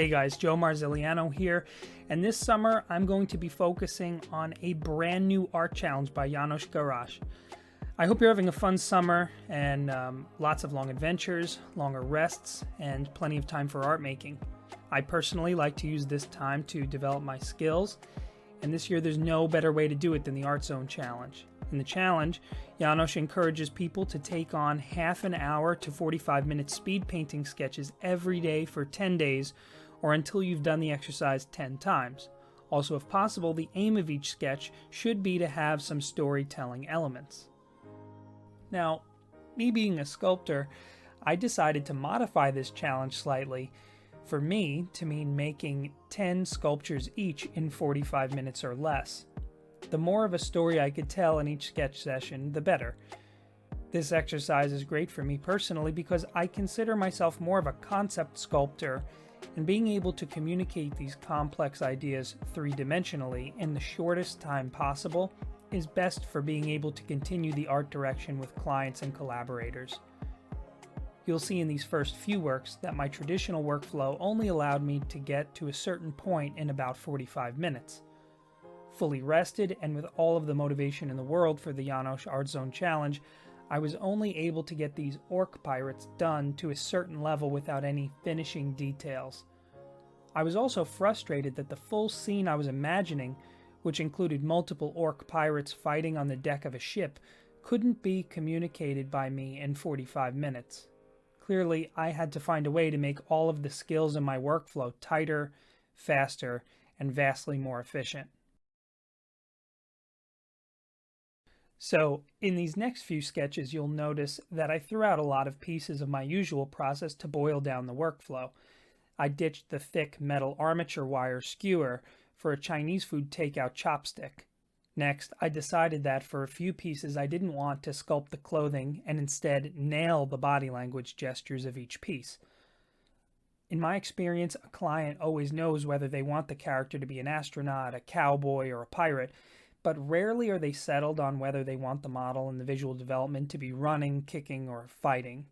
Hey guys, Joe Marziliano here, and this summer I'm going to be focusing on a brand new art challenge by Janos Gerasch. I hope you're having a fun summer and lots of long adventures, longer rests, and plenty of time for art making. I personally like to use this time to develop my skills, and this year there's no better way to do it than the Art Zone Challenge. In the challenge, Janos encourages people to take on half an hour to 45-minute speed painting sketches every day for 10 days or until you've done the exercise 10 times. Also, if possible, the aim of each sketch should be to have some storytelling elements. Now, me being a sculptor, I decided to modify this challenge slightly for me to mean making 10 sculptures each in 45 minutes or less. The more of a story I could tell in each sketch session, the better. This exercise is great for me personally because I consider myself more of a concept sculptor, and being able to communicate these complex ideas three-dimensionally in the shortest time possible is best for being able to continue the art direction with clients and collaborators. You'll see in these first few works that my traditional workflow only allowed me to get to a certain point in about 45 minutes. Fully rested and with all of the motivation in the world for the Janos Art Zone Challenge, I was only able to get these orc pirates done to a certain level without any finishing details. I was also frustrated that the full scene I was imagining, which included multiple orc pirates fighting on the deck of a ship, couldn't be communicated by me in 45 minutes. Clearly, I had to find a way to make all of the skills in my workflow tighter, faster, and vastly more efficient. So, in these next few sketches, you'll notice that I threw out a lot of pieces of my usual process to boil down the workflow. I ditched the thick metal armature wire skewer for a Chinese food takeout chopstick. Next, I decided that for a few pieces I didn't want to sculpt the clothing and instead nail the body language gestures of each piece. In my experience, a client always knows whether they want the character to be an astronaut, a cowboy, or a pirate, but rarely are they settled on whether they want the model in the visual development to be running, kicking, or fighting.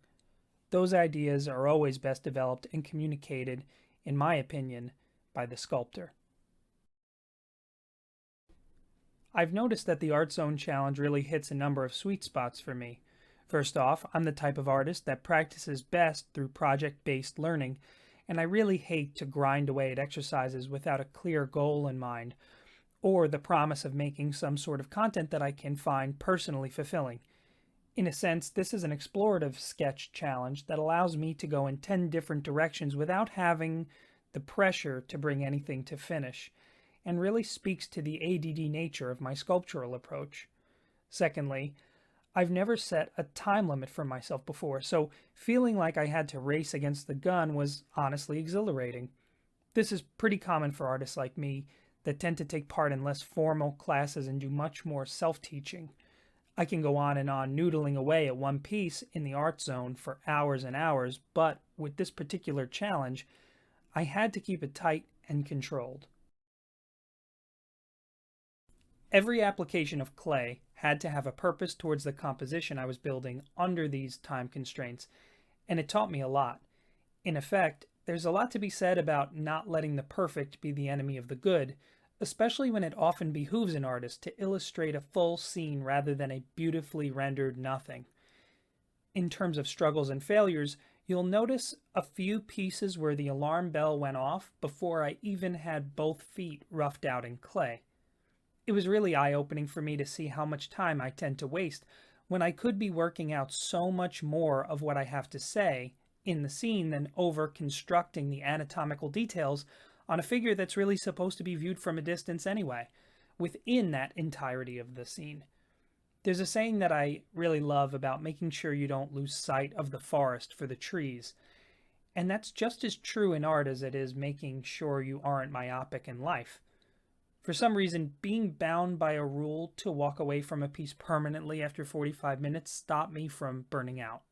Those ideas are always best developed and communicated, in my opinion, by the sculptor. I've noticed that the Art Zone Challenge really hits a number of sweet spots for me. First off, I'm the type of artist that practices best through project-based learning, and I really hate to grind away at exercises without a clear goal in mind, or the promise of making some sort of content that I can find personally fulfilling. In a sense, this is an explorative sketch challenge that allows me to go in 10 different directions without having the pressure to bring anything to finish, and really speaks to the ADD nature of my sculptural approach. Secondly, I've never set a time limit for myself before, so feeling like I had to race against the gun was honestly exhilarating. This is pretty common for artists like me that tend to take part in less formal classes and do much more self-teaching. I can go on and on noodling away at one piece in the Art Zone for hours and hours, but with this particular challenge, I had to keep it tight and controlled. Every application of clay had to have a purpose towards the composition I was building under these time constraints, and it taught me a lot. In effect, there's a lot to be said about not letting the perfect be the enemy of the good, especially when it often behooves an artist to illustrate a full scene rather than a beautifully rendered nothing. In terms of struggles and failures, you'll notice a few pieces where the alarm bell went off before I even had both feet roughed out in clay. It was really eye-opening for me to see how much time I tend to waste when I could be working out so much more of what I have to say in the scene than over-constructing the anatomical details on a figure that's really supposed to be viewed from a distance anyway, within that entirety of the scene. There's a saying that I really love about making sure you don't lose sight of the forest for the trees, and that's just as true in art as it is making sure you aren't myopic in life. For some reason, being bound by a rule to walk away from a piece permanently after 45 minutes stopped me from burning out.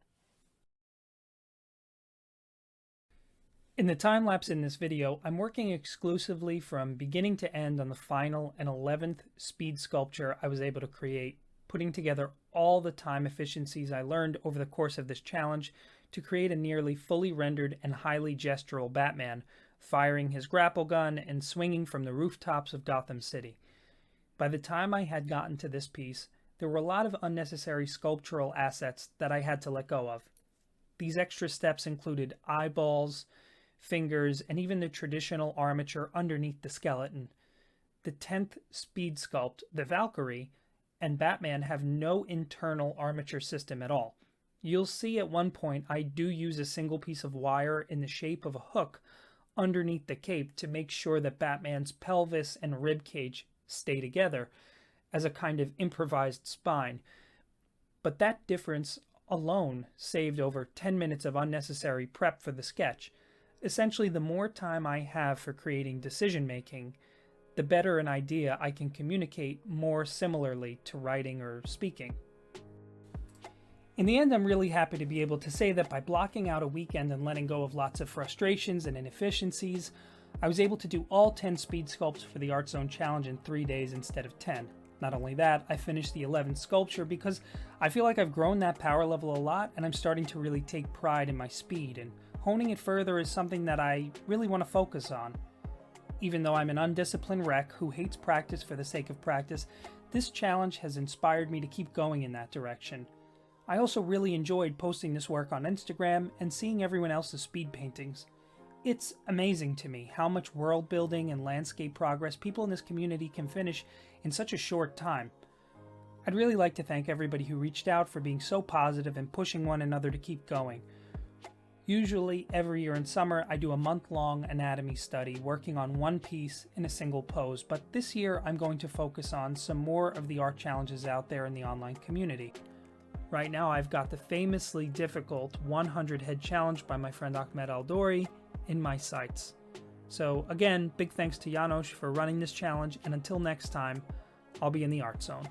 In the time lapse in this video, I'm working exclusively from beginning to end on the final and 11th speed sculpture I was able to create, putting together all the time efficiencies I learned over the course of this challenge to create a nearly fully rendered and highly gestural Batman, firing his grapple gun and swinging from the rooftops of Gotham City. By the time I had gotten to this piece, there were a lot of unnecessary sculptural assets that I had to let go of. These extra steps included eyeballs, fingers, and even the traditional armature underneath the skeleton. The 10th speed sculpt, the Valkyrie, and Batman have no internal armature system at all. You'll see at one point I do use a single piece of wire in the shape of a hook underneath the cape to make sure that Batman's pelvis and rib cage stay together as a kind of improvised spine. But that difference alone saved over 10 minutes of unnecessary prep for the sketch. Essentially, the more time I have for creating decision making, the better an idea I can communicate more similarly to writing or speaking. In the end, I'm really happy to be able to say that by blocking out a weekend and letting go of lots of frustrations and inefficiencies, I was able to do all 10 speed sculpts for the Art Zone Challenge in 3 days instead of 10. Not only that, I finished the 11th sculpture because I feel like I've grown that power level a lot and I'm starting to really take pride in my speed, and honing it further is something that I really want to focus on. Even though I'm an undisciplined wreck who hates practice for the sake of practice, this challenge has inspired me to keep going in that direction. I also really enjoyed posting this work on Instagram and seeing everyone else's speed paintings. It's amazing to me how much world building and landscape progress people in this community can finish in such a short time. I'd really like to thank everybody who reached out for being so positive and pushing one another to keep going. Usually, every year in summer, I do a month-long anatomy study working on one piece in a single pose, but this year I'm going to focus on some more of the art challenges out there in the online community. Right now, I've got the famously difficult 100 head challenge by my friend Ahmed Aldori in my sights. So again, big thanks to Janos for running this challenge, and until next time, I'll be in the Art Zone.